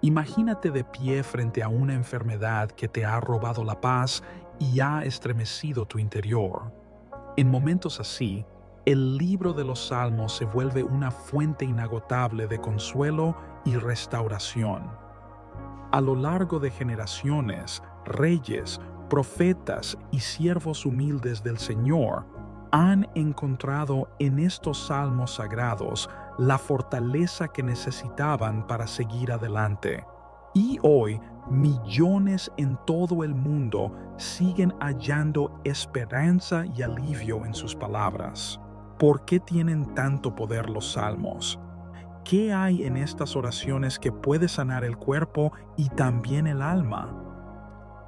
Imagínate de pie frente a una enfermedad que te ha robado la paz y ha estremecido tu interior. En momentos así, el libro de los Salmos se vuelve una fuente inagotable de consuelo y restauración. A lo largo de generaciones, reyes, profetas y siervos humildes del Señor han encontrado en estos salmos sagrados la fortaleza que necesitaban para seguir adelante. Y hoy, millones en todo el mundo siguen hallando esperanza y alivio en sus palabras. ¿Por qué tienen tanto poder los salmos? ¿Qué hay en estas oraciones que puede sanar el cuerpo y también el alma?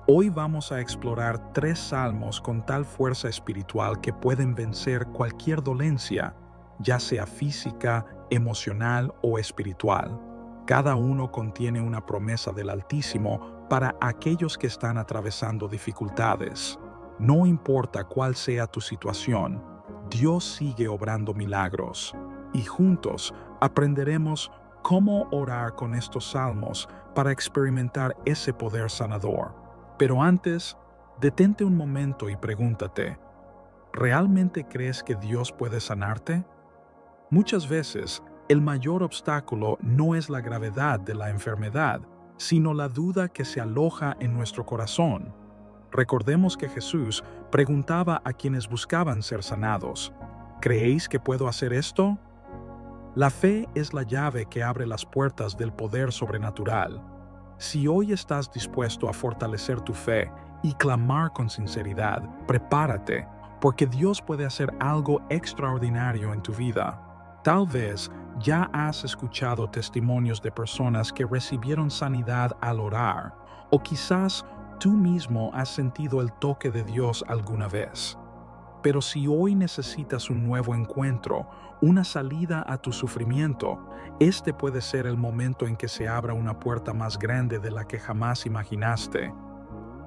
Hoy vamos a explorar 3 salmos con tal fuerza espiritual que pueden vencer cualquier dolencia, ya sea física, emocional o espiritual. Cada uno contiene una promesa del Altísimo para aquellos que están atravesando dificultades. No importa cuál sea tu situación, Dios sigue obrando milagros. Y juntos aprenderemos cómo orar con estos salmos para experimentar ese poder sanador. Pero antes, detente un momento y pregúntate, ¿realmente crees que Dios puede sanarte? Muchas veces, el mayor obstáculo no es la gravedad de la enfermedad, sino la duda que se aloja en nuestro corazón. Recordemos que Jesús preguntaba a quienes buscaban ser sanados, ¿creéis que puedo hacer esto? La fe es la llave que abre las puertas del poder sobrenatural. Si hoy estás dispuesto a fortalecer tu fe y clamar con sinceridad, prepárate, porque Dios puede hacer algo extraordinario en tu vida. Tal vez ya has escuchado testimonios de personas que recibieron sanidad al orar, o quizás tú mismo has sentido el toque de Dios alguna vez. Pero si hoy necesitas un nuevo encuentro, una salida a tu sufrimiento, este puede ser el momento en que se abra una puerta más grande de la que jamás imaginaste.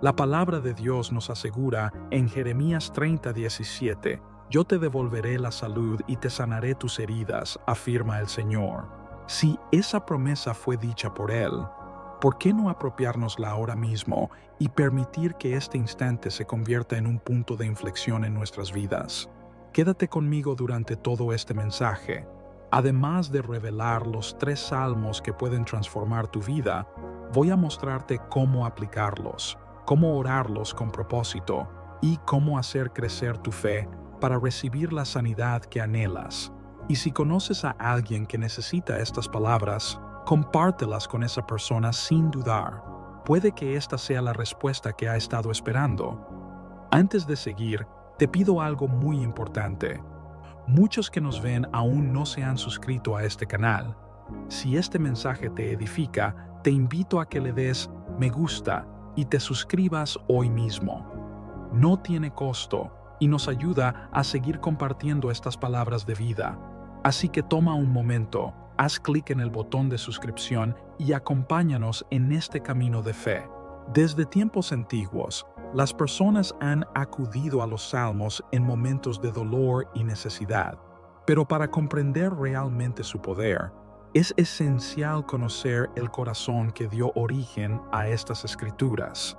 La palabra de Dios nos asegura en Jeremías 30:17, «Yo te devolveré la salud y te sanaré tus heridas», afirma el Señor. Si esa promesa fue dicha por Él, ¿por qué no apropiárnosla ahora mismo y permitir que este instante se convierta en un punto de inflexión en nuestras vidas? Quédate conmigo durante todo este mensaje. Además de revelar los 3 salmos que pueden transformar tu vida, voy a mostrarte cómo aplicarlos, cómo orarlos con propósito y cómo hacer crecer tu fe para recibir la sanidad que anhelas. Y si conoces a alguien que necesita estas palabras, compártelas con esa persona sin dudar. Puede que esta sea la respuesta que ha estado esperando. Antes de seguir, te pido algo muy importante. Muchos que nos ven aún no se han suscrito a este canal. Si este mensaje te edifica, te invito a que le des me gusta y te suscribas hoy mismo. No tiene costo y nos ayuda a seguir compartiendo estas palabras de vida. Así que toma un momento, haz clic en el botón de suscripción y acompáñanos en este camino de fe. Desde tiempos antiguos, las personas han acudido a los salmos en momentos de dolor y necesidad, pero para comprender realmente su poder, es esencial conocer el corazón que dio origen a estas escrituras.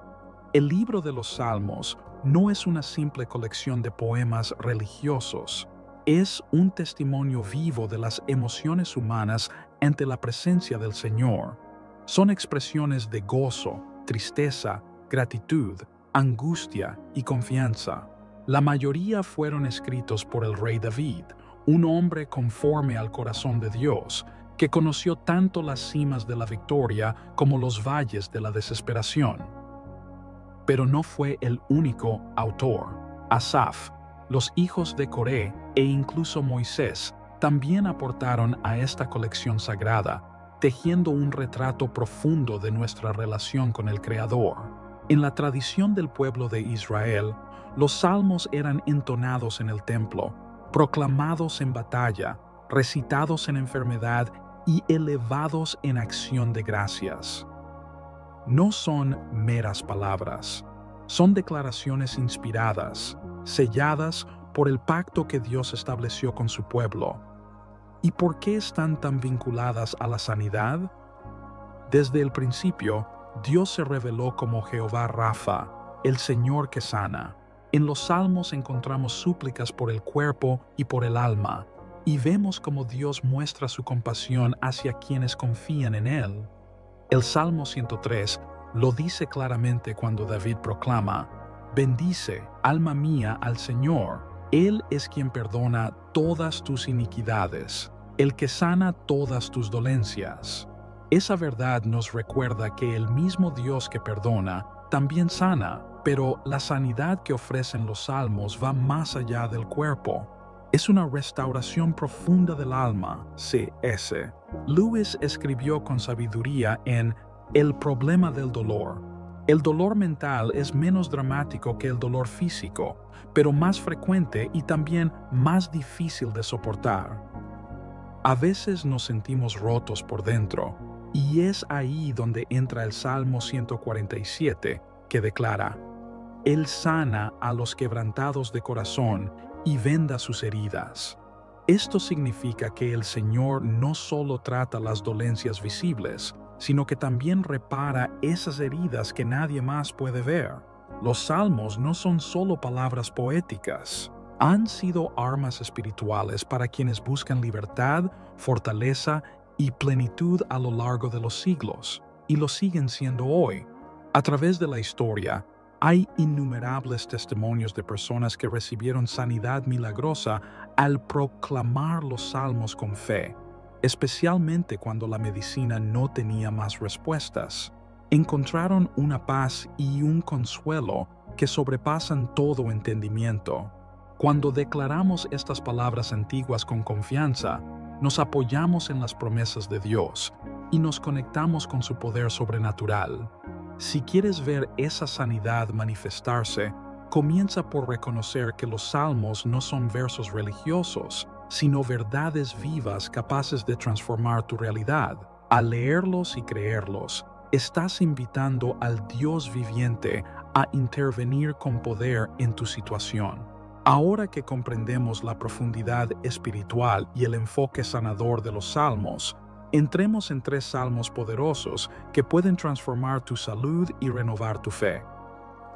El libro de los Salmos no es una simple colección de poemas religiosos, es un testimonio vivo de las emociones humanas ante la presencia del Señor. Son expresiones de gozo, tristeza, gratitud, angustia y confianza. La mayoría fueron escritos por el rey David, un hombre conforme al corazón de Dios, que conoció tanto las cimas de la victoria como los valles de la desesperación. Pero no fue el único autor. Asaf, los hijos de Coré e incluso Moisés también aportaron a esta colección sagrada, tejiendo un retrato profundo de nuestra relación con el Creador. En la tradición del pueblo de Israel, los salmos eran entonados en el templo, proclamados en batalla, recitados en enfermedad y elevados en acción de gracias. No son meras palabras, son declaraciones inspiradas, selladas por el pacto que Dios estableció con su pueblo. ¿Y por qué están tan vinculadas a la sanidad? Desde el principio, Dios se reveló como Jehová Rafa, el Señor que sana. En los Salmos encontramos súplicas por el cuerpo y por el alma, y vemos cómo Dios muestra su compasión hacia quienes confían en Él. El Salmo 103 lo dice claramente cuando David proclama: «Bendice, alma mía, al Señor. Él es quien perdona todas tus iniquidades, el que sana todas tus dolencias». Esa verdad nos recuerda que el mismo Dios que perdona también sana, pero la sanidad que ofrecen los salmos va más allá del cuerpo. Es una restauración profunda del alma, C.S. Lewis escribió con sabiduría en El problema del dolor. El dolor mental es menos dramático que el dolor físico, pero más frecuente y también más difícil de soportar. A veces nos sentimos rotos por dentro, y es ahí donde entra el Salmo 147, que declara: Él sana a los quebrantados de corazón y venda sus heridas. Esto significa que el Señor no solo trata las dolencias visibles, sino que también repara esas heridas que nadie más puede ver. Los salmos no son solo palabras poéticas. Han sido armas espirituales para quienes buscan libertad, fortaleza y plenitud a lo largo de los siglos, y lo siguen siendo hoy. A través de la historia, hay innumerables testimonios de personas que recibieron sanidad milagrosa al proclamar los salmos con fe, especialmente cuando la medicina no tenía más respuestas. Encontraron una paz y un consuelo que sobrepasan todo entendimiento. Cuando declaramos estas palabras antiguas con confianza, nos apoyamos en las promesas de Dios y nos conectamos con su poder sobrenatural. Si quieres ver esa sanidad manifestarse, comienza por reconocer que los salmos no son versos religiosos, sino verdades vivas capaces de transformar tu realidad. Al leerlos y creerlos, estás invitando al Dios viviente a intervenir con poder en tu situación. Ahora que comprendemos la profundidad espiritual y el enfoque sanador de los salmos, entremos en 3 salmos poderosos que pueden transformar tu salud y renovar tu fe.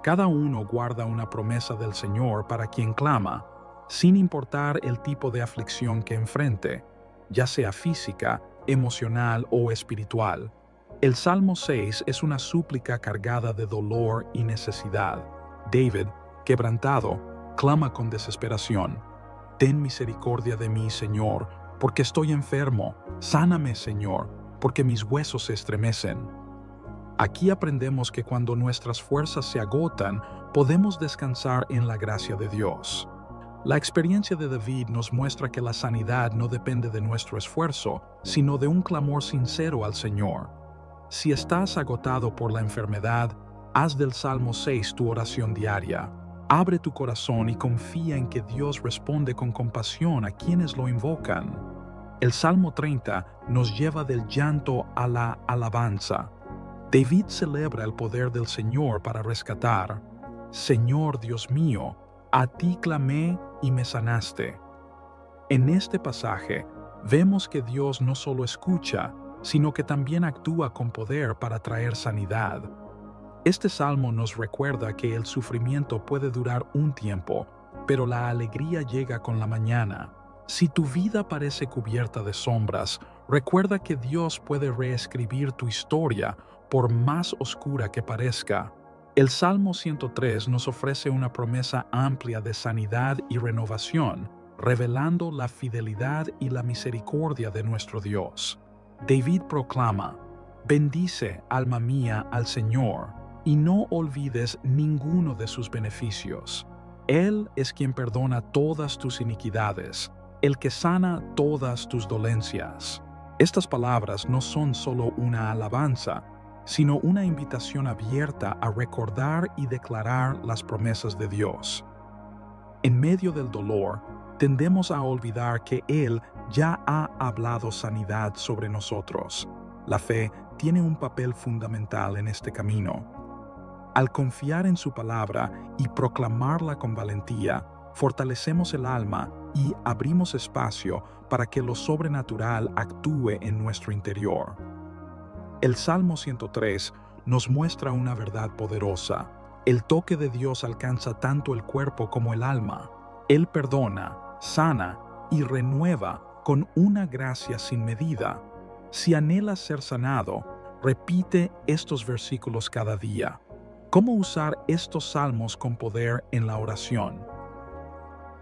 Cada uno guarda una promesa del Señor para quien clama, sin importar el tipo de aflicción que enfrente, ya sea física, emocional o espiritual. El Salmo 6 es una súplica cargada de dolor y necesidad. David, quebrantado, clama con desesperación: «Ten misericordia de mí, Señor, porque estoy enfermo. Sáname, Señor, porque mis huesos se estremecen». Aquí aprendemos que cuando nuestras fuerzas se agotan, podemos descansar en la gracia de Dios. La experiencia de David nos muestra que la sanidad no depende de nuestro esfuerzo, sino de un clamor sincero al Señor. Si estás agotado por la enfermedad, haz del Salmo 6 tu oración diaria. Abre tu corazón y confía en que Dios responde con compasión a quienes lo invocan. El Salmo 30 nos lleva del llanto a la alabanza. David celebra el poder del Señor para rescatar. «Señor Dios mío, a ti clamé y me sanaste». En este pasaje, vemos que Dios no solo escucha, sino que también actúa con poder para traer sanidad. Este salmo nos recuerda que el sufrimiento puede durar un tiempo, pero la alegría llega con la mañana. Si tu vida parece cubierta de sombras, recuerda que Dios puede reescribir tu historia, por más oscura que parezca. El Salmo 103 nos ofrece una promesa amplia de sanidad y renovación, revelando la fidelidad y la misericordia de nuestro Dios. David proclama: «Bendice, alma mía, al Señor, y no olvides ninguno de sus beneficios. Él es quien perdona todas tus iniquidades, el que sana todas tus dolencias». Estas palabras no son solo una alabanza, sino una invitación abierta a recordar y declarar las promesas de Dios. En medio del dolor, tendemos a olvidar que Él ya ha hablado sanidad sobre nosotros. La fe tiene un papel fundamental en este camino. Al confiar en su palabra y proclamarla con valentía, fortalecemos el alma y abrimos espacio para que lo sobrenatural actúe en nuestro interior. El Salmo 103 nos muestra una verdad poderosa. El toque de Dios alcanza tanto el cuerpo como el alma. Él perdona, sana y renueva con una gracia sin medida. Si anhelas ser sanado, repite estos versículos cada día. ¿Cómo usar estos salmos con poder en la oración?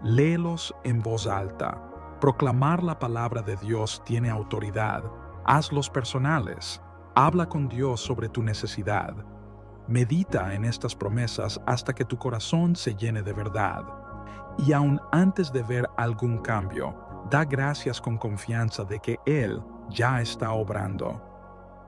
Léelos en voz alta. Proclamar la palabra de Dios tiene autoridad. Hazlos personales. Habla con Dios sobre tu necesidad. Medita en estas promesas hasta que tu corazón se llene de verdad. Y aún antes de ver algún cambio, da gracias con confianza de que Él ya está obrando.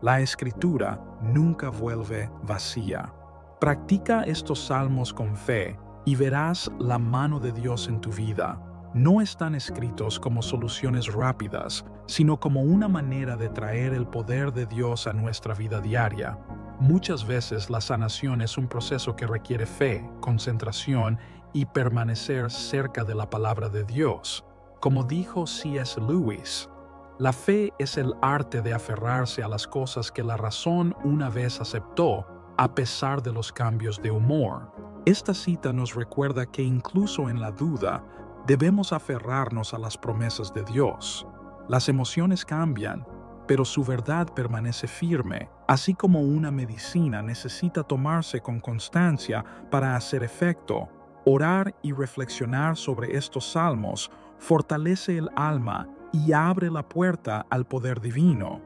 La Escritura nunca vuelve vacía. Practica estos salmos con fe y verás la mano de Dios en tu vida. No están escritos como soluciones rápidas, sino como una manera de traer el poder de Dios a nuestra vida diaria. Muchas veces la sanación es un proceso que requiere fe, concentración y permanecer cerca de la palabra de Dios. Como dijo C.S. Lewis, la fe es el arte de aferrarse a las cosas que la razón una vez aceptó, a pesar de los cambios de humor. Esta cita nos recuerda que incluso en la duda, debemos aferrarnos a las promesas de Dios. Las emociones cambian, pero su verdad permanece firme, así como una medicina necesita tomarse con constancia para hacer efecto. Orar y reflexionar sobre estos salmos fortalece el alma y abre la puerta al poder divino.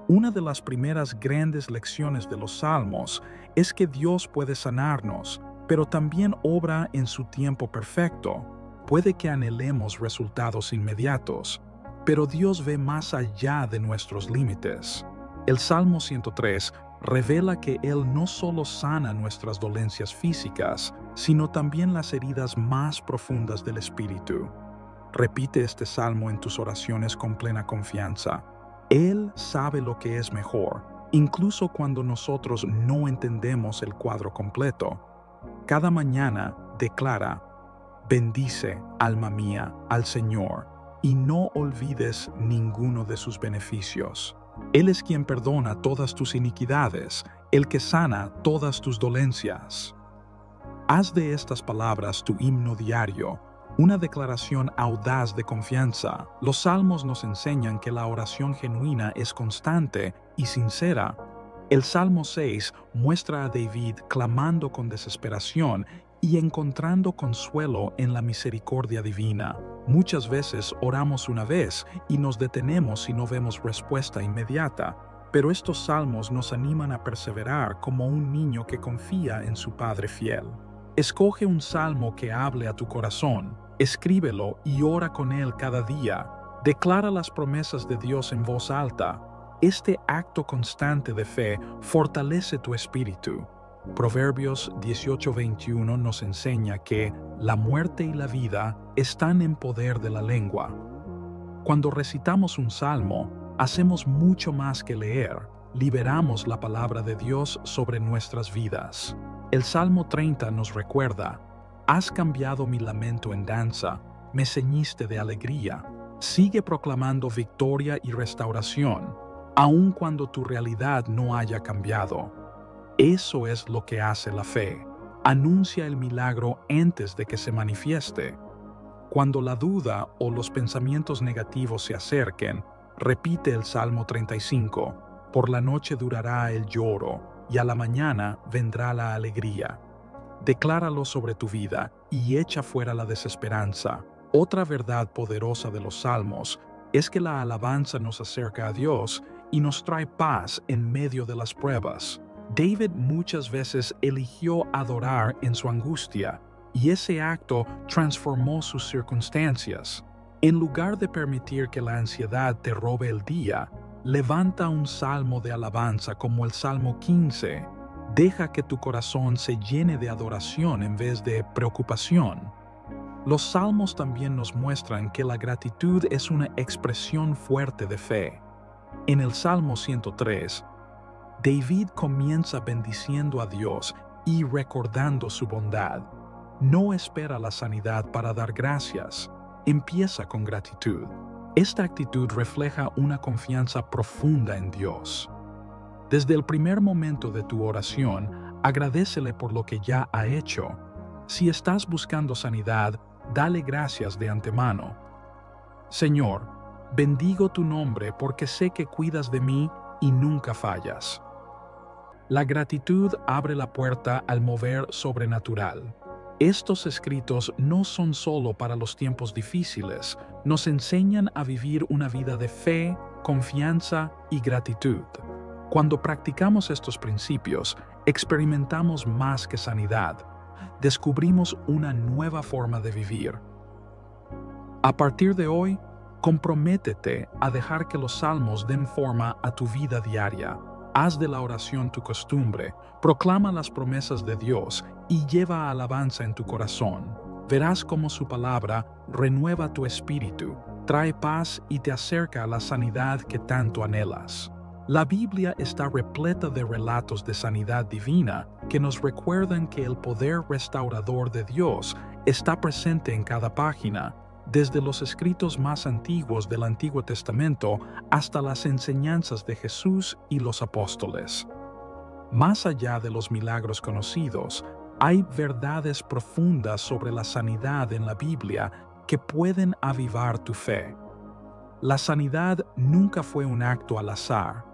Una de las primeras grandes lecciones de los salmos es que Dios puede sanarnos, pero también obra en su tiempo perfecto. Puede que anhelemos resultados inmediatos, pero Dios ve más allá de nuestros límites. El Salmo 103 revela que Él no solo sana nuestras dolencias físicas, sino también las heridas más profundas del espíritu. Repite este salmo en tus oraciones con plena confianza. Él sabe lo que es mejor, incluso cuando nosotros no entendemos el cuadro completo. Cada mañana declara: bendice, alma mía, al Señor, y no olvides ninguno de sus beneficios. Él es quien perdona todas tus iniquidades, el que sana todas tus dolencias. Haz de estas palabras tu himno diario, una declaración audaz de confianza. Los salmos nos enseñan que la oración genuina es constante y sincera. El Salmo 6 muestra a David clamando con desesperación y encontrando consuelo en la misericordia divina. Muchas veces oramos una vez y nos detenemos si no vemos respuesta inmediata, pero estos salmos nos animan a perseverar como un niño que confía en su Padre fiel. Escoge un salmo que hable a tu corazón, escríbelo y ora con él cada día. Declara las promesas de Dios en voz alta. Este acto constante de fe fortalece tu espíritu. Proverbios 18:21 nos enseña que la muerte y la vida están en poder de la lengua. Cuando recitamos un salmo, hacemos mucho más que leer. Liberamos la palabra de Dios sobre nuestras vidas. El Salmo 30 nos recuerda: has cambiado mi lamento en danza, me ceñiste de alegría. Sigue proclamando victoria y restauración, aun cuando tu realidad no haya cambiado. Eso es lo que hace la fe. Anuncia el milagro antes de que se manifieste. Cuando la duda o los pensamientos negativos se acerquen, repite el Salmo 35. Por la noche durará el lloro, y a la mañana vendrá la alegría. Decláralo sobre tu vida y echa fuera la desesperanza. Otra verdad poderosa de los salmos es que la alabanza nos acerca a Dios y nos trae paz en medio de las pruebas. David muchas veces eligió adorar en su angustia, y ese acto transformó sus circunstancias. En lugar de permitir que la ansiedad te robe el día, levanta un salmo de alabanza como el Salmo 15. Deja que tu corazón se llene de adoración en vez de preocupación. Los salmos también nos muestran que la gratitud es una expresión fuerte de fe. En el Salmo 103, David comienza bendiciendo a Dios y recordando su bondad. No espera la sanidad para dar gracias. Empieza con gratitud. Esta actitud refleja una confianza profunda en Dios. Desde el primer momento de tu oración, agradécele por lo que ya ha hecho. Si estás buscando sanidad, dale gracias de antemano. Señor, bendigo tu nombre porque sé que cuidas de mí y nunca fallas. La gratitud abre la puerta al mover sobrenatural. Estos escritos no son solo para los tiempos difíciles, nos enseñan a vivir una vida de fe, confianza y gratitud. Cuando practicamos estos principios, experimentamos más que sanidad. Descubrimos una nueva forma de vivir. A partir de hoy, comprométete a dejar que los salmos den forma a tu vida diaria. Haz de la oración tu costumbre, proclama las promesas de Dios y lleva alabanza en tu corazón. Verás cómo su palabra renueva tu espíritu, trae paz y te acerca a la sanidad que tanto anhelas. La Biblia está repleta de relatos de sanidad divina que nos recuerdan que el poder restaurador de Dios está presente en cada página, desde los escritos más antiguos del Antiguo Testamento hasta las enseñanzas de Jesús y los apóstoles. Más allá de los milagros conocidos, hay verdades profundas sobre la sanidad en la Biblia que pueden avivar tu fe. La sanidad nunca fue un acto al azar,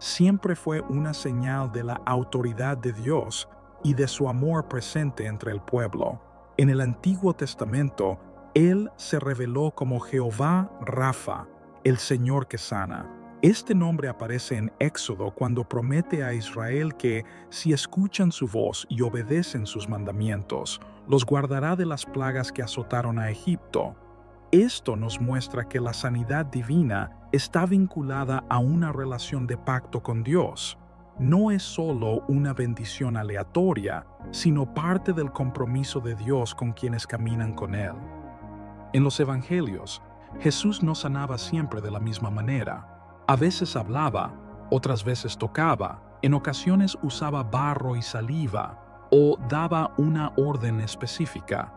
siempre fue una señal de la autoridad de Dios y de su amor presente entre el pueblo. En el Antiguo Testamento, Él se reveló como Jehová Rafa, el Señor que sana. Este nombre aparece en Éxodo cuando promete a Israel que, si escuchan su voz y obedecen sus mandamientos, los guardará de las plagas que azotaron a Egipto. Esto nos muestra que la sanidad divina está vinculada a una relación de pacto con Dios. No es solo una bendición aleatoria, sino parte del compromiso de Dios con quienes caminan con Él. En los Evangelios, Jesús no sanaba siempre de la misma manera. A veces hablaba, otras veces tocaba, en ocasiones usaba barro y saliva, o daba una orden específica.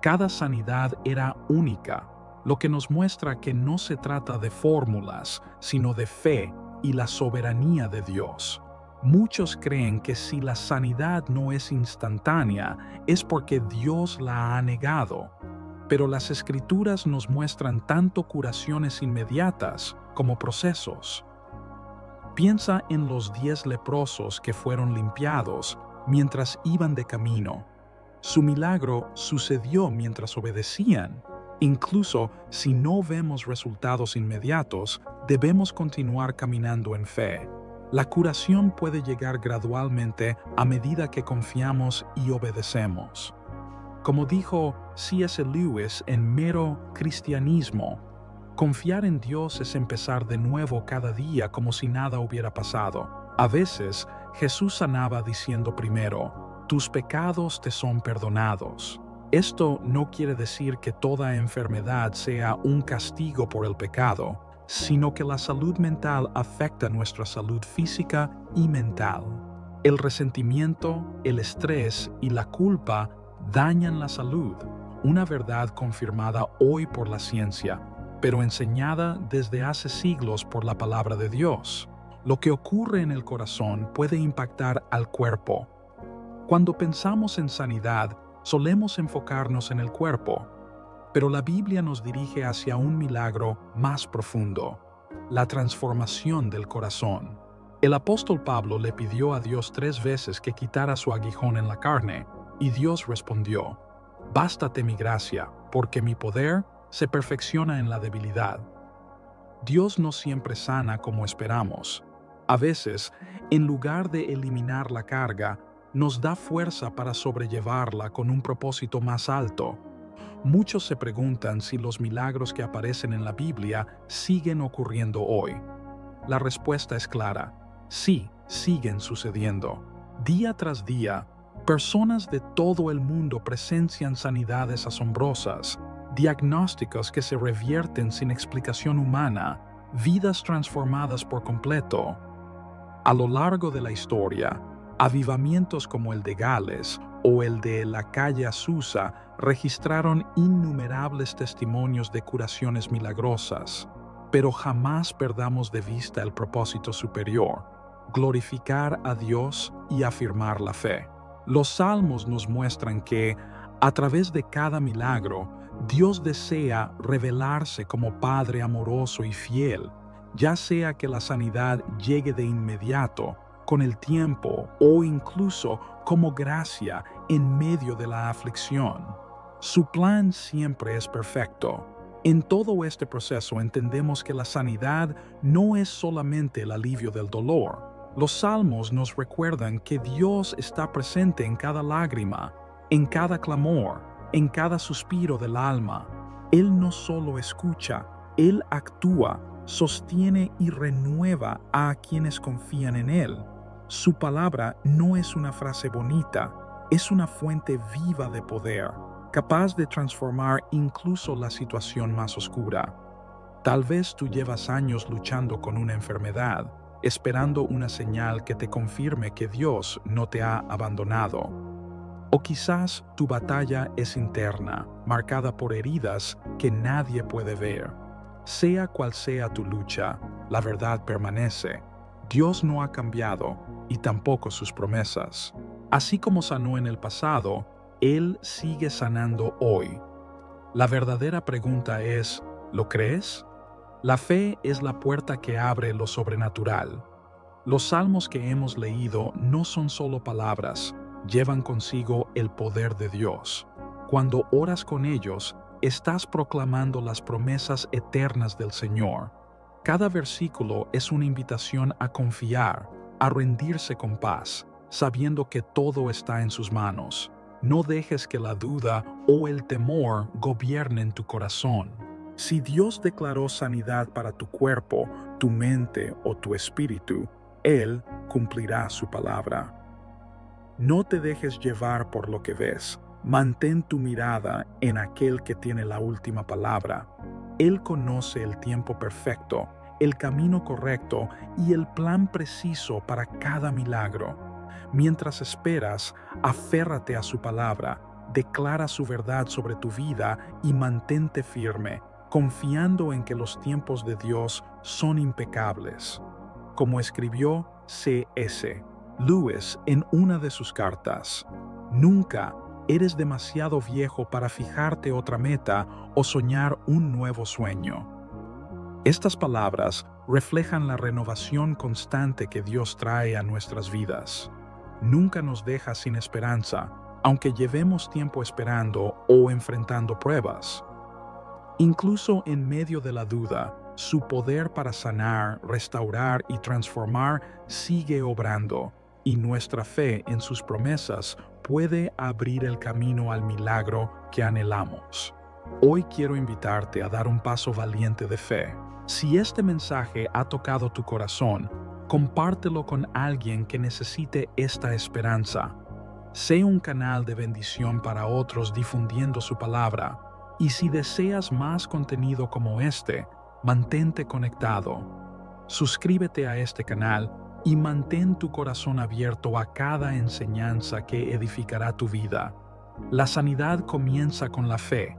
Cada sanidad era única, lo que nos muestra que no se trata de fórmulas, sino de fe y la soberanía de Dios. Muchos creen que si la sanidad no es instantánea, es porque Dios la ha negado. Pero las Escrituras nos muestran tanto curaciones inmediatas como procesos. Piensa en los 10 leprosos que fueron limpiados mientras iban de camino. Su milagro sucedió mientras obedecían. Incluso si no vemos resultados inmediatos, debemos continuar caminando en fe. La curación puede llegar gradualmente a medida que confiamos y obedecemos. Como dijo C.S. Lewis en Mero Cristianismo, confiar en Dios es empezar de nuevo cada día como si nada hubiera pasado. A veces, Jesús sanaba diciendo primero, «Tus pecados te son perdonados». Esto no quiere decir que toda enfermedad sea un castigo por el pecado, sino que la salud mental afecta nuestra salud física y mental. El resentimiento, el estrés y la culpa dañan la salud, una verdad confirmada hoy por la ciencia, pero enseñada desde hace siglos por la palabra de Dios. Lo que ocurre en el corazón puede impactar al cuerpo. Cuando pensamos en sanidad, solemos enfocarnos en el cuerpo, pero la Biblia nos dirige hacia un milagro más profundo, la transformación del corazón. El apóstol Pablo le pidió a Dios 3 veces que quitara su aguijón en la carne, y Dios respondió, «Bástate mi gracia, porque mi poder se perfecciona en la debilidad». Dios no siempre sana como esperamos. A veces, en lugar de eliminar la carga, nos da fuerza para sobrellevarla con un propósito más alto. Muchos se preguntan si los milagros que aparecen en la Biblia siguen ocurriendo hoy. La respuesta es clara: sí, siguen sucediendo. Día tras día, personas de todo el mundo presencian sanidades asombrosas, diagnósticos que se revierten sin explicación humana, vidas transformadas por completo. A lo largo de la historia, avivamientos como el de Gales o el de la calle Azusa registraron innumerables testimonios de curaciones milagrosas, pero jamás perdamos de vista el propósito superior. glorificar a Dios y afirmar la fe. Los salmos nos muestran que, a través de cada milagro, Dios desea revelarse como Padre amoroso y fiel, ya sea que la sanidad llegue de inmediato, con el tiempo o incluso como gracia en medio de la aflicción. Su plan siempre es perfecto. En todo este proceso entendemos que la sanidad no es solamente el alivio del dolor. Los salmos nos recuerdan que Dios está presente en cada lágrima, en cada clamor, en cada suspiro del alma. Él no solo escucha, Él actúa, sostiene y renueva a quienes confían en Él. Su palabra no es una frase bonita, es una fuente viva de poder, capaz de transformar incluso la situación más oscura. Tal vez tú llevas años luchando con una enfermedad, esperando una señal que te confirme que Dios no te ha abandonado. O quizás tu batalla es interna, marcada por heridas que nadie puede ver. Sea cual sea tu lucha, la verdad permanece. Dios no ha cambiado y tampoco sus promesas. Así como sanó en el pasado, Él sigue sanando hoy. La verdadera pregunta es, ¿lo crees? La fe es la puerta que abre lo sobrenatural. Los salmos que hemos leído no son solo palabras, llevan consigo el poder de Dios. Cuando oras con ellos, estás proclamando las promesas eternas del Señor. Cada versículo es una invitación a confiar, a rendirse con paz, sabiendo que todo está en sus manos. No dejes que la duda o el temor gobiernen tu corazón. Si Dios declaró sanidad para tu cuerpo, tu mente o tu espíritu, Él cumplirá su palabra. No te dejes llevar por lo que ves. Mantén tu mirada en aquel que tiene la última palabra. Él conoce el tiempo perfecto, el camino correcto y el plan preciso para cada milagro. Mientras esperas, aférrate a su palabra, declara su verdad sobre tu vida y mantente firme, confiando en que los tiempos de Dios son impecables. Como escribió C.S. Lewis en una de sus cartas, nunca eres demasiado viejo para fijarte otra meta o soñar un nuevo sueño. Estas palabras reflejan la renovación constante que Dios trae a nuestras vidas. Nunca nos deja sin esperanza, aunque llevemos tiempo esperando o enfrentando pruebas. Incluso en medio de la duda, su poder para sanar, restaurar y transformar sigue obrando, y nuestra fe en sus promesas puede abrir el camino al milagro que anhelamos. Hoy quiero invitarte a dar un paso valiente de fe. Si este mensaje ha tocado tu corazón, compártelo con alguien que necesite esta esperanza. Sé un canal de bendición para otros difundiendo su palabra. Y si deseas más contenido como este, mantente conectado. Suscríbete a este canal y mantén tu corazón abierto a cada enseñanza que edificará tu vida. La sanidad comienza con la fe,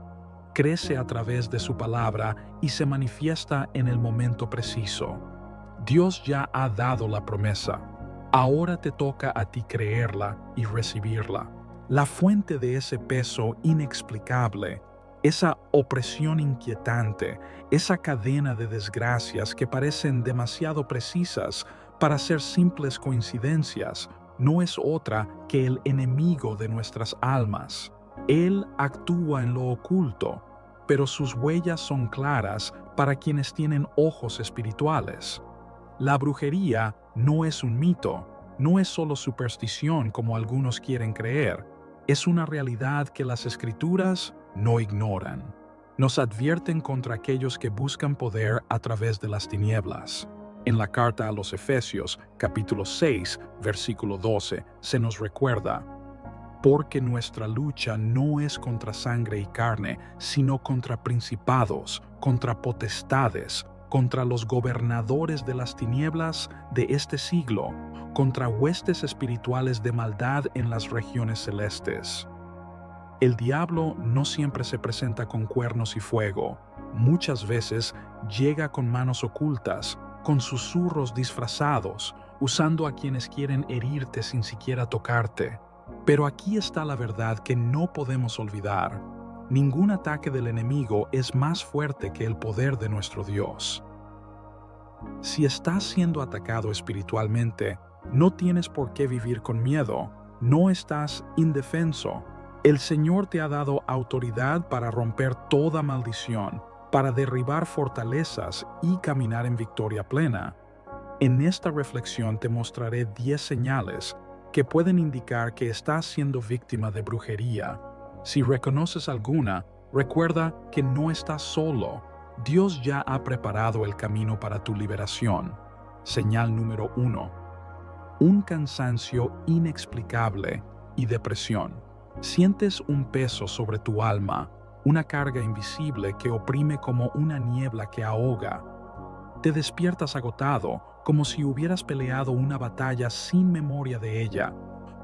crece a través de su palabra y se manifiesta en el momento preciso. Dios ya ha dado la promesa. Ahora te toca a ti creerla y recibirla. La fuente de ese peso inexplicable, esa opresión inquietante, esa cadena de desgracias que parecen demasiado precisas para ser simples coincidencias, no es otra que el enemigo de nuestras almas. Él actúa en lo oculto, pero sus huellas son claras para quienes tienen ojos espirituales. La brujería no es un mito, no es solo superstición como algunos quieren creer, es una realidad que las Escrituras no ignoran. Nos advierten contra aquellos que buscan poder a través de las tinieblas. En la carta a los Efesios, capítulo 6, versículo 12, se nos recuerda: porque nuestra lucha no es contra sangre y carne, sino contra principados, contra potestades, contra los gobernadores de las tinieblas de este siglo, contra huestes espirituales de maldad en las regiones celestes. El diablo no siempre se presenta con cuernos y fuego. Muchas veces llega con manos ocultas, con susurros disfrazados, usando a quienes quieren herirte sin siquiera tocarte. Pero aquí está la verdad que no podemos olvidar. Ningún ataque del enemigo es más fuerte que el poder de nuestro Dios. Si estás siendo atacado espiritualmente, no tienes por qué vivir con miedo. No estás indefenso. El Señor te ha dado autoridad para romper toda maldición, para derribar fortalezas y caminar en victoria plena. En esta reflexión te mostraré 10 señales que pueden indicar que estás siendo víctima de brujería. Si reconoces alguna, recuerda que no estás solo. Dios ya ha preparado el camino para tu liberación. Señal número 1. Un cansancio inexplicable y depresión. Sientes un peso sobre tu alma, una carga invisible que oprime como una niebla que ahoga. Te despiertas agotado, como si hubieras peleado una batalla sin memoria de ella.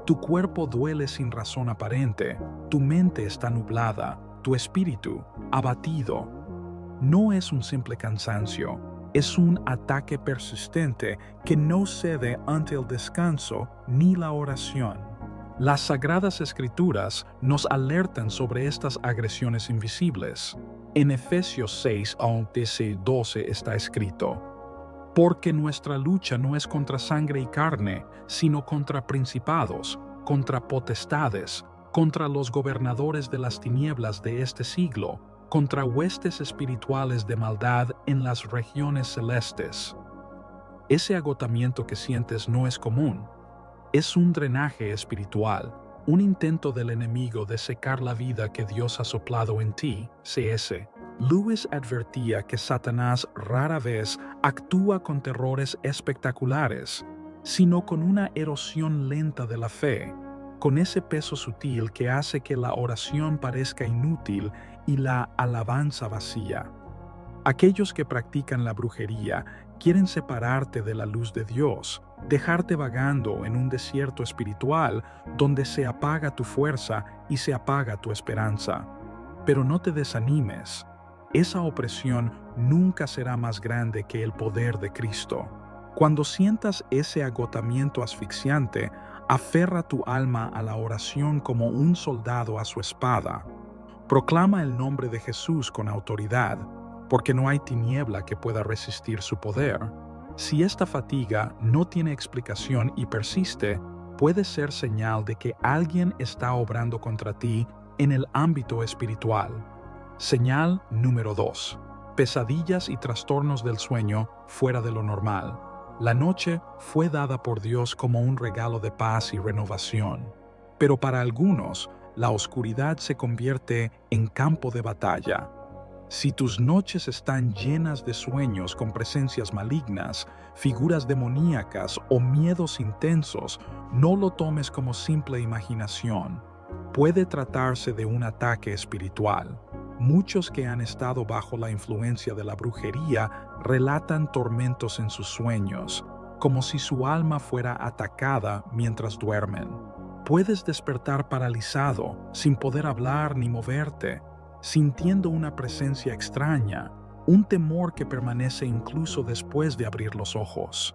Tu cuerpo duele sin razón aparente, tu mente está nublada, tu espíritu abatido. No es un simple cansancio, es un ataque persistente que no cede ante el descanso ni la oración. Las Sagradas Escrituras nos alertan sobre estas agresiones invisibles. En Efesios 6, 11-12 está escrito: porque nuestra lucha no es contra sangre y carne, sino contra principados, contra potestades, contra los gobernadores de las tinieblas de este siglo, contra huestes espirituales de maldad en las regiones celestes. Ese agotamiento que sientes no es común. Es un drenaje espiritual, un intento del enemigo de secar la vida que Dios ha soplado en ti, C.S. Lewis advertía que Satanás rara vez actúa con terrores espectaculares, sino con una erosión lenta de la fe, con ese peso sutil que hace que la oración parezca inútil y la alabanza vacía. Aquellos que practican la brujería quieren separarte de la luz de Dios, dejarte vagando en un desierto espiritual donde se apaga tu fuerza y se apaga tu esperanza. Pero no te desanimes. Esa opresión nunca será más grande que el poder de Cristo. Cuando sientas ese agotamiento asfixiante, aferra tu alma a la oración como un soldado a su espada. Proclama el nombre de Jesús con autoridad, porque no hay tiniebla que pueda resistir su poder. Si esta fatiga no tiene explicación y persiste, puede ser señal de que alguien está obrando contra ti en el ámbito espiritual. Señal número 2. Pesadillas y trastornos del sueño fuera de lo normal. La noche fue dada por Dios como un regalo de paz y renovación. Pero para algunos, la oscuridad se convierte en campo de batalla. Si tus noches están llenas de sueños con presencias malignas, figuras demoníacas o miedos intensos, no lo tomes como simple imaginación. Puede tratarse de un ataque espiritual. Muchos que han estado bajo la influencia de la brujería relatan tormentos en sus sueños, como si su alma fuera atacada mientras duermen. Puedes despertar paralizado, sin poder hablar ni moverte, sintiendo una presencia extraña, un temor que permanece incluso después de abrir los ojos.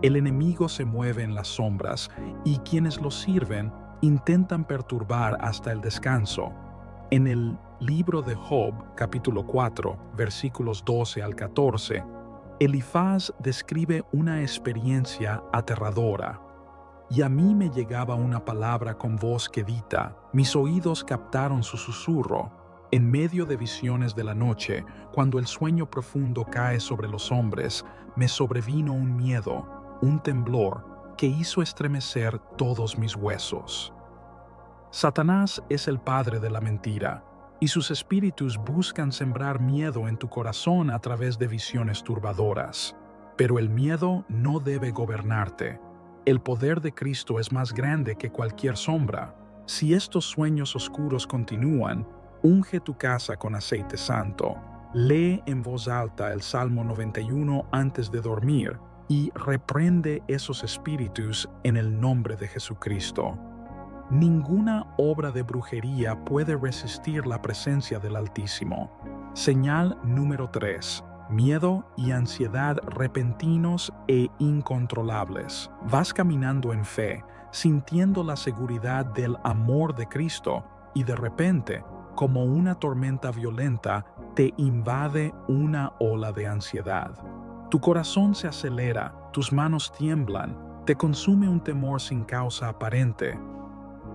El enemigo se mueve en las sombras y quienes lo sirven intentan perturbar hasta el descanso. En el libro de Job, capítulo 4, versículos 12 al 14, Elifaz describe una experiencia aterradora. Y a mí me llegaba una palabra con voz quedita, mis oídos captaron su susurro. En medio de visiones de la noche, cuando el sueño profundo cae sobre los hombres, me sobrevino un miedo, un temblor, que hizo estremecer todos mis huesos. Satanás es el padre de la mentira, y sus espíritus buscan sembrar miedo en tu corazón a través de visiones turbadoras. Pero el miedo no debe gobernarte. El poder de Cristo es más grande que cualquier sombra. Si estos sueños oscuros continúan, unge tu casa con aceite santo. Lee en voz alta el Salmo 91 antes de dormir y reprende esos espíritus en el nombre de Jesucristo. Ninguna obra de brujería puede resistir la presencia del Altísimo. Señal número 3. miedo y ansiedad repentinos e incontrolables. Vas caminando en fe, sintiendo la seguridad del amor de Cristo, y de repente, como una tormenta violenta, te invade una ola de ansiedad. Tu corazón se acelera, tus manos tiemblan, te consume un temor sin causa aparente.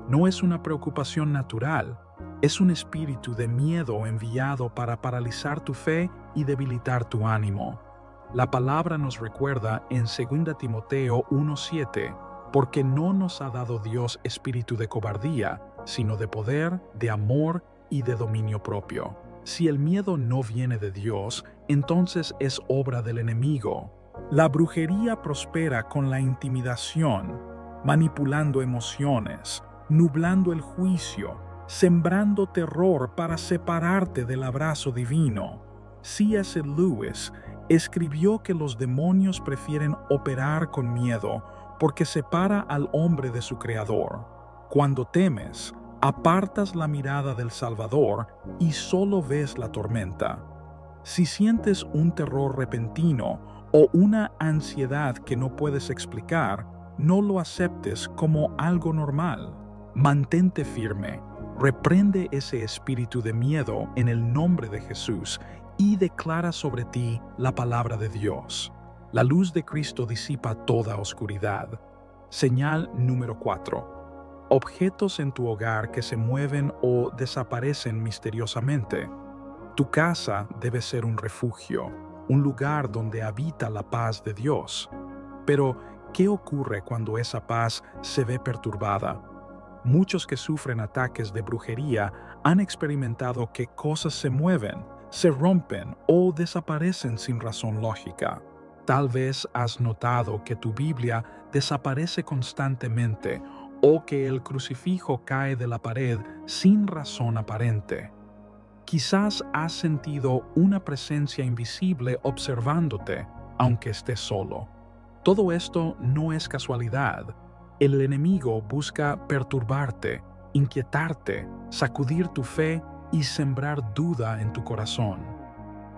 No es una preocupación natural, es un espíritu de miedo enviado para paralizar tu fe y debilitar tu ánimo. La palabra nos recuerda en 2 Timoteo 1:7, porque no nos ha dado Dios espíritu de cobardía, sino de poder, de amor y de dominio propio. Si el miedo no viene de Dios, entonces es obra del enemigo. La brujería prospera con la intimidación, manipulando emociones, nublando el juicio, sembrando terror para separarte del abrazo divino. C.S. Lewis escribió que los demonios prefieren operar con miedo porque separa al hombre de su creador. Cuando temes, apartas la mirada del Salvador y solo ves la tormenta. Si sientes un terror repentino o una ansiedad que no puedes explicar, no lo aceptes como algo normal. Mantente firme, reprende ese espíritu de miedo en el nombre de Jesús y declara sobre ti la palabra de Dios. La luz de Cristo disipa toda oscuridad. Señal número 4. Objetos en tu hogar que se mueven o desaparecen misteriosamente. Tu casa debe ser un refugio, un lugar donde habita la paz de Dios. Pero, ¿qué ocurre cuando esa paz se ve perturbada? Muchos que sufren ataques de brujería han experimentado que cosas se mueven, se rompen o desaparecen sin razón lógica. Tal vez has notado que tu Biblia desaparece constantemente o que el crucifijo cae de la pared sin razón aparente. Quizás has sentido una presencia invisible observándote, aunque estés solo. Todo esto no es casualidad. El enemigo busca perturbarte, inquietarte, sacudir tu fe y sembrar duda en tu corazón.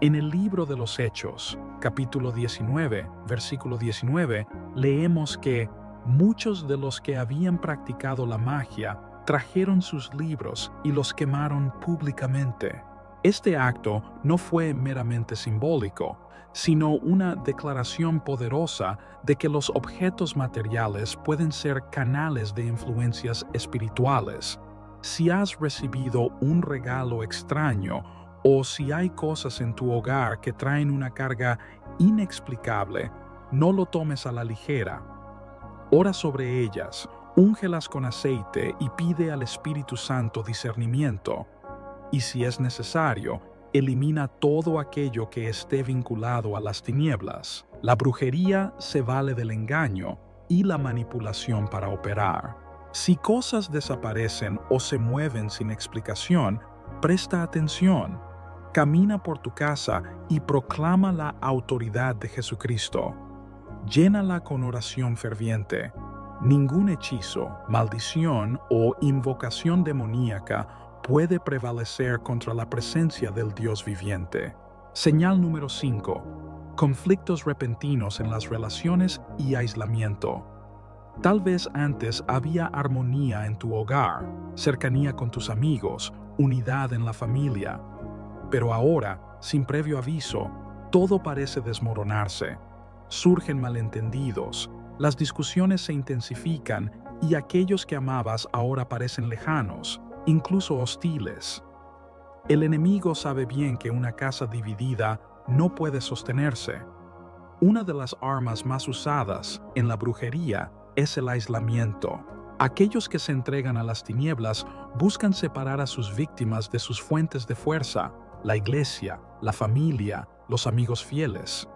En el libro de los Hechos, capítulo 19, versículo 19, leemos que muchos de los que habían practicado la magia trajeron sus libros y los quemaron públicamente. Este acto no fue meramente simbólico, sino una declaración poderosa de que los objetos materiales pueden ser canales de influencias espirituales. Si has recibido un regalo extraño o si hay cosas en tu hogar que traen una carga inexplicable, no lo tomes a la ligera. Ora sobre ellas, úngelas con aceite y pide al Espíritu Santo discernimiento. Y si es necesario, elimina todo aquello que esté vinculado a las tinieblas. La brujería se vale del engaño y la manipulación para operar. Si cosas desaparecen o se mueven sin explicación, presta atención. Camina por tu casa y proclama la autoridad de Jesucristo. Llénala con oración ferviente. Ningún hechizo, maldición o invocación demoníaca puede prevalecer contra la presencia del Dios viviente. Señal número 5. Conflictos repentinos en las relaciones y aislamiento. Tal vez antes había armonía en tu hogar, cercanía con tus amigos, unidad en la familia. Pero ahora, sin previo aviso, todo parece desmoronarse. Surgen malentendidos, las discusiones se intensifican y aquellos que amabas ahora parecen lejanos, incluso hostiles. El enemigo sabe bien que una casa dividida no puede sostenerse. Una de las armas más usadas en la brujería es el aislamiento. Aquellos que se entregan a las tinieblas buscan separar a sus víctimas de sus fuentes de fuerza, la iglesia, la familia, los amigos fieles.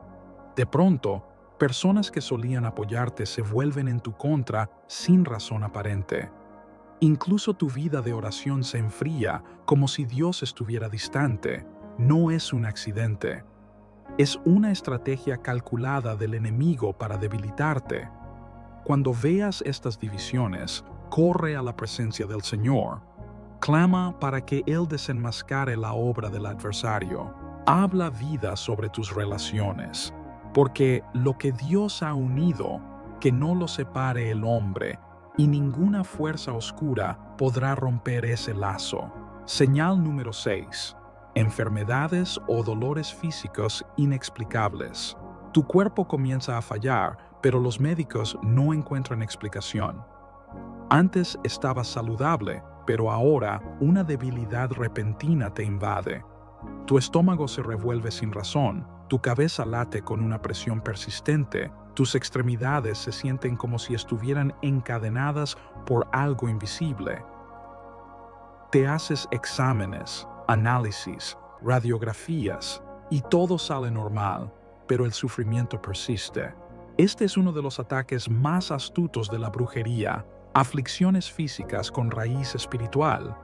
De pronto, personas que solían apoyarte se vuelven en tu contra sin razón aparente. Incluso tu vida de oración se enfría como si Dios estuviera distante. No es un accidente. Es una estrategia calculada del enemigo para debilitarte. Cuando veas estas divisiones, corre a la presencia del Señor. Clama para que Él desenmascare la obra del adversario. Habla vida sobre tus relaciones, porque lo que Dios ha unido, que no lo separe el hombre, y ninguna fuerza oscura podrá romper ese lazo. Señal número 6. Enfermedades o dolores físicos inexplicables. Tu cuerpo comienza a fallar, pero los médicos no encuentran explicación. Antes estabas saludable, pero ahora una debilidad repentina te invade. Tu estómago se revuelve sin razón, tu cabeza late con una presión persistente, tus extremidades se sienten como si estuvieran encadenadas por algo invisible. Te haces exámenes, análisis, radiografías, y todo sale normal, pero el sufrimiento persiste. Este es uno de los ataques más astutos de la brujería, aflicciones físicas con raíz espiritual.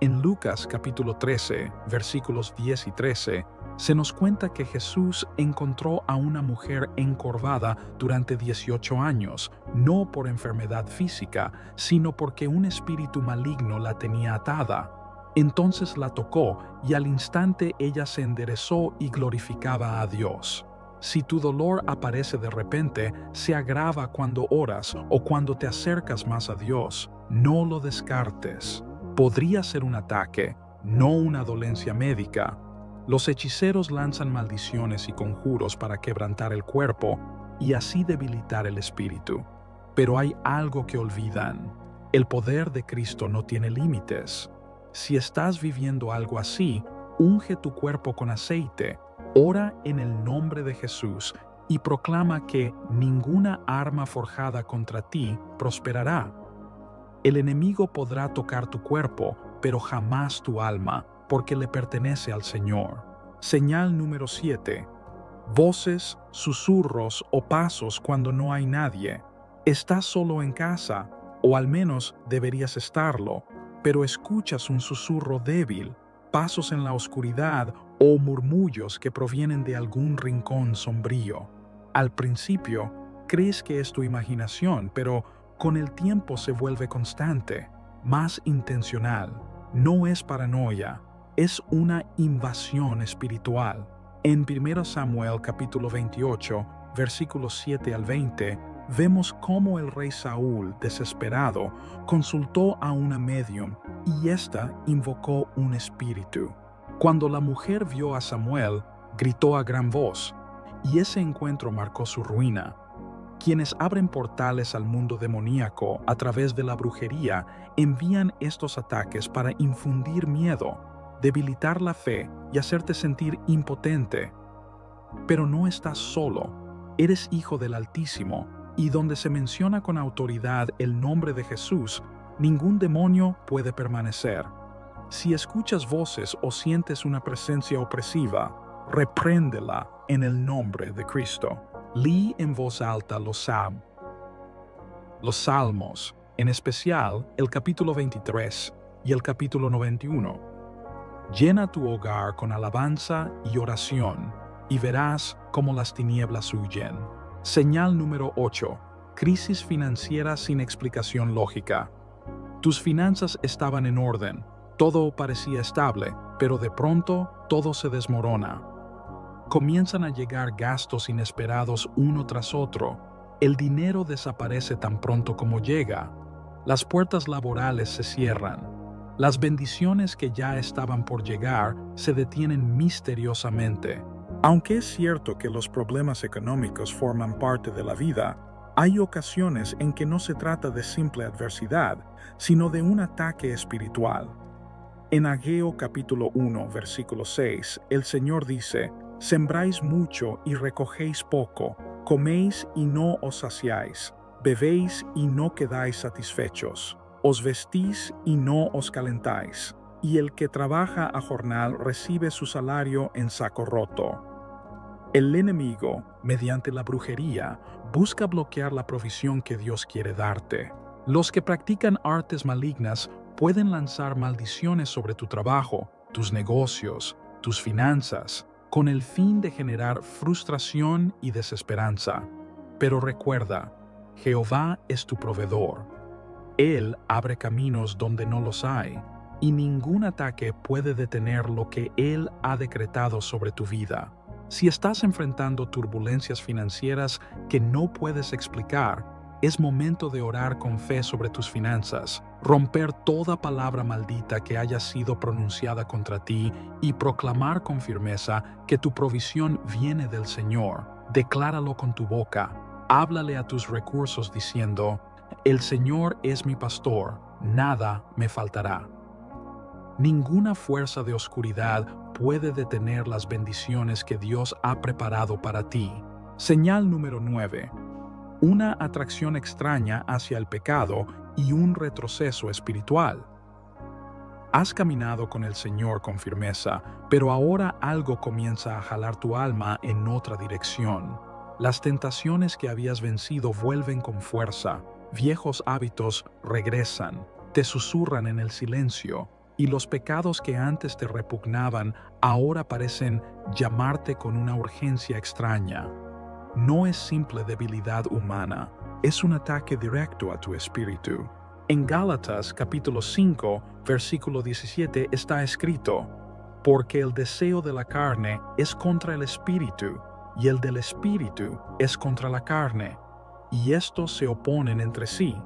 En Lucas capítulo 13, versículos 10 y 13, se nos cuenta que Jesús encontró a una mujer encorvada durante 18 años, no por enfermedad física, sino porque un espíritu maligno la tenía atada. Entonces la tocó y al instante ella se enderezó y glorificaba a Dios. Si tu dolor aparece de repente, se agrava cuando oras o cuando te acercas más a Dios, no lo descartes. Podría ser un ataque, no una dolencia médica. Los hechiceros lanzan maldiciones y conjuros para quebrantar el cuerpo y así debilitar el espíritu. Pero hay algo que olvidan. El poder de Cristo no tiene límites. Si estás viviendo algo así, unge tu cuerpo con aceite, ora en el nombre de Jesús y proclama que ninguna arma forjada contra ti prosperará. El enemigo podrá tocar tu cuerpo, pero jamás tu alma, porque le pertenece al Señor. Señal número 7. Voces, susurros o pasos cuando no hay nadie. Estás solo en casa, o al menos deberías estarlo, pero escuchas un susurro débil, pasos en la oscuridad o murmullos que provienen de algún rincón sombrío. Al principio, crees que es tu imaginación, pero con el tiempo se vuelve constante, más intencional. No es paranoia, es una invasión espiritual. En 1 Samuel capítulo 28, versículos 7 al 20, vemos cómo el rey Saúl, desesperado, consultó a una medium y ésta invocó un espíritu. Cuando la mujer vio a Samuel, gritó a gran voz, y ese encuentro marcó su ruina. Quienes abren portales al mundo demoníaco a través de la brujería envían estos ataques para infundir miedo, debilitar la fe y hacerte sentir impotente. Pero no estás solo, eres hijo del Altísimo, y donde se menciona con autoridad el nombre de Jesús, ningún demonio puede permanecer. Si escuchas voces o sientes una presencia opresiva, repréndela en el nombre de Cristo. Lee en voz alta los salmos, en especial el capítulo 23 y el capítulo 91. Llena tu hogar con alabanza y oración, y verás cómo las tinieblas huyen. Señal número 8. Crisis financiera sin explicación lógica. Tus finanzas estaban en orden, todo parecía estable, pero de pronto todo se desmorona. Comienzan a llegar gastos inesperados uno tras otro. El dinero desaparece tan pronto como llega. Las puertas laborales se cierran. Las bendiciones que ya estaban por llegar se detienen misteriosamente. Aunque es cierto que los problemas económicos forman parte de la vida, hay ocasiones en que no se trata de simple adversidad, sino de un ataque espiritual. En Ageo capítulo 1, versículo 6, el Señor dice: Sembráis mucho y recogéis poco, coméis y no os saciáis, bebéis y no quedáis satisfechos, os vestís y no os calentáis, y el que trabaja a jornal recibe su salario en saco roto. El enemigo, mediante la brujería, busca bloquear la provisión que Dios quiere darte. Los que practican artes malignas pueden lanzar maldiciones sobre tu trabajo, tus negocios, tus finanzas, con el fin de generar frustración y desesperanza. Pero recuerda, Jehová es tu proveedor. Él abre caminos donde no los hay. y ningún ataque puede detener lo que Él ha decretado sobre tu vida. Si estás enfrentando turbulencias financieras que no puedes explicar, es momento de orar con fe sobre tus finanzas, romper toda palabra maldita que haya sido pronunciada contra ti y proclamar con firmeza que tu provisión viene del Señor. Decláralo con tu boca. Háblale a tus recursos diciendo: el Señor es mi pastor, nada me faltará. Ninguna fuerza de oscuridad puede detener las bendiciones que Dios ha preparado para ti. Señal número 9. Una atracción extraña hacia el pecado y un retroceso espiritual. Has caminado con el Señor con firmeza, pero ahora algo comienza a jalar tu alma en otra dirección. Las tentaciones que habías vencido vuelven con fuerza, viejos hábitos regresan, te susurran en el silencio, y los pecados que antes te repugnaban ahora parecen llamarte con una urgencia extraña. No es simple debilidad humana, es un ataque directo a tu espíritu. En Gálatas capítulo 5, versículo 17 está escrito: porque el deseo de la carne es contra el espíritu, y el del espíritu es contra la carne, y estos se oponen entre sí.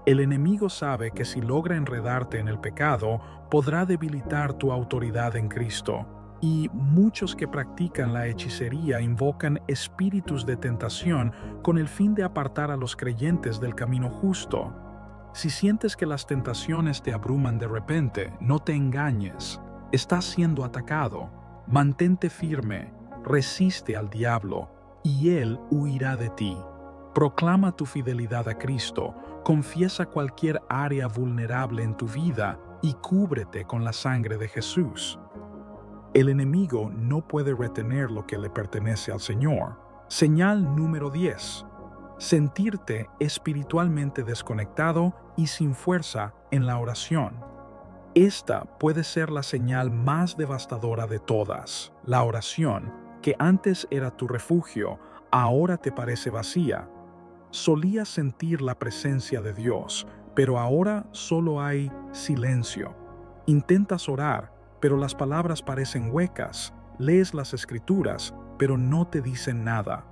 El enemigo sabe que si logra enredarte en el pecado, podrá debilitar tu autoridad en Cristo. Y muchos que practican la hechicería invocan espíritus de tentación con el fin de apartar a los creyentes del camino justo. Si sientes que las tentaciones te abruman de repente, no te engañes. Estás siendo atacado. Mantente firme, resiste al diablo, y él huirá de ti. Proclama tu fidelidad a Cristo, confiesa cualquier área vulnerable en tu vida y cúbrete con la sangre de Jesús. El enemigo no puede retener lo que le pertenece al Señor. Señal número 10. Sentirte espiritualmente desconectado y sin fuerza en la oración. Esta puede ser la señal más devastadora de todas. La oración, que antes era tu refugio, ahora te parece vacía. Solías sentir la presencia de Dios, pero ahora solo hay silencio. Intentas orar, pero las palabras parecen huecas. Lees las escrituras, pero no te dicen nada.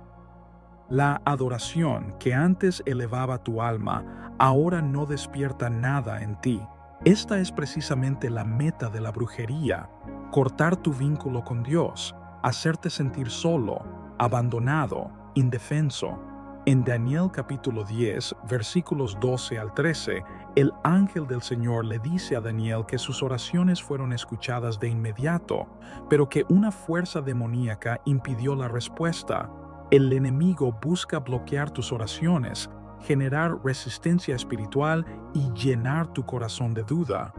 La adoración que antes elevaba tu alma, ahora no despierta nada en ti. Esta es precisamente la meta de la brujería: cortar tu vínculo con Dios, hacerte sentir solo, abandonado, indefenso. En Daniel capítulo 10, versículos 12 al 13, el ángel del Señor le dice a Daniel que sus oraciones fueron escuchadas de inmediato, pero que una fuerza demoníaca impidió la respuesta. El enemigo busca bloquear tus oraciones, generar resistencia espiritual y llenar tu corazón de duda.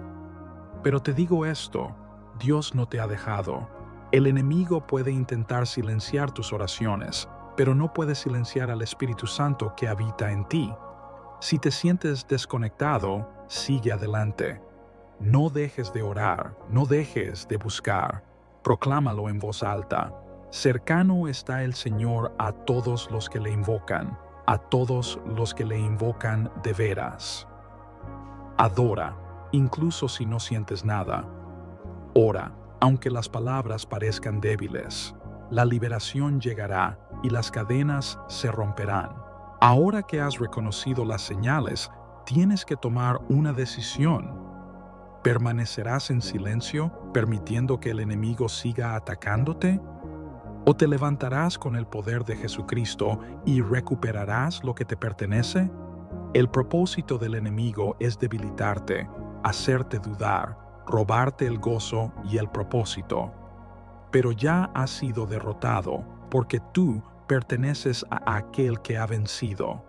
Pero te digo esto: Dios no te ha dejado. El enemigo puede intentar silenciar tus oraciones, pero no puede silenciar al Espíritu Santo que habita en ti. Si te sientes desconectado, sigue adelante. No dejes de orar, no dejes de buscar. Proclámalo en voz alta: cercano está el Señor a todos los que le invocan, a todos los que le invocan de veras. Adora, incluso si no sientes nada. Ora, aunque las palabras parezcan débiles. La liberación llegará y las cadenas se romperán. Ahora que has reconocido las señales, tienes que tomar una decisión. ¿Permanecerás en silencio, permitiendo que el enemigo siga atacándote? ¿O te levantarás con el poder de Jesucristo y recuperarás lo que te pertenece? El propósito del enemigo es debilitarte, hacerte dudar, robarte el gozo y el propósito. Pero ya has sido derrotado, porque tú perteneces a aquel que ha vencido.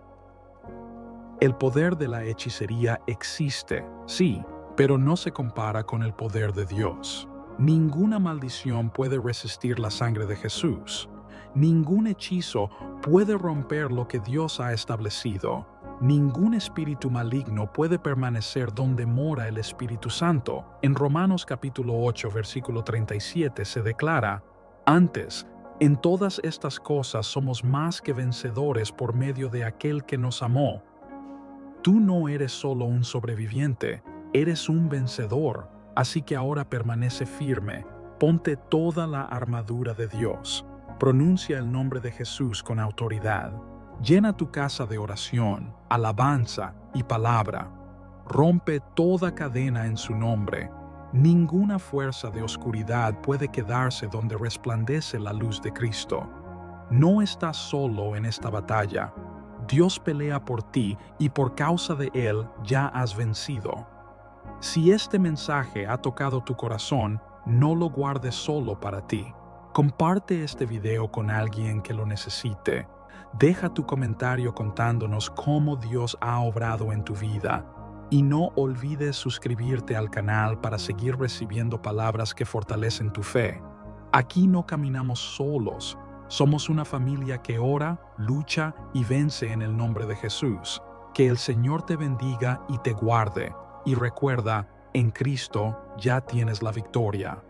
El poder de la hechicería existe, sí, pero no se compara con el poder de Dios. Ninguna maldición puede resistir la sangre de Jesús. Ningún hechizo puede romper lo que Dios ha establecido. Ningún espíritu maligno puede permanecer donde mora el Espíritu Santo. En Romanos capítulo 8, versículo 37 se declara: antes, en todas estas cosas somos más que vencedores por medio de aquel que nos amó. Tú no eres solo un sobreviviente, eres un vencedor. Así que ahora permanece firme, ponte toda la armadura de Dios, pronuncia el nombre de Jesús con autoridad, llena tu casa de oración, alabanza y palabra, rompe toda cadena en su nombre. Ninguna fuerza de oscuridad puede quedarse donde resplandece la luz de Cristo. No estás solo en esta batalla. Dios pelea por ti y por causa de Él ya has vencido. Si este mensaje ha tocado tu corazón, no lo guardes solo para ti. Comparte este video con alguien que lo necesite. Deja tu comentario contándonos cómo Dios ha obrado en tu vida. Y no olvides suscribirte al canal para seguir recibiendo palabras que fortalecen tu fe. Aquí no caminamos solos. Somos una familia que ora, lucha y vence en el nombre de Jesús. Que el Señor te bendiga y te guarde. Y recuerda, en Cristo ya tienes la victoria.